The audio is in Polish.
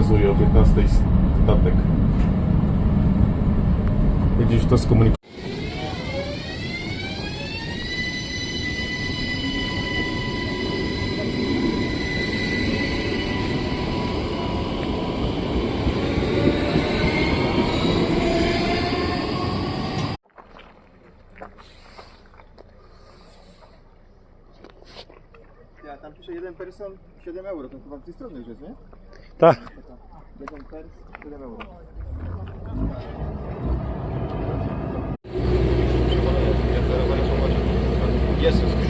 sygnalizuje o 15 statek. Gdzieś to skomunikować. Ja, tam pisze 1 person 7 euro, to chyba z tej strony już jest, nie? Tak. 1 pers 7 euro. Jezus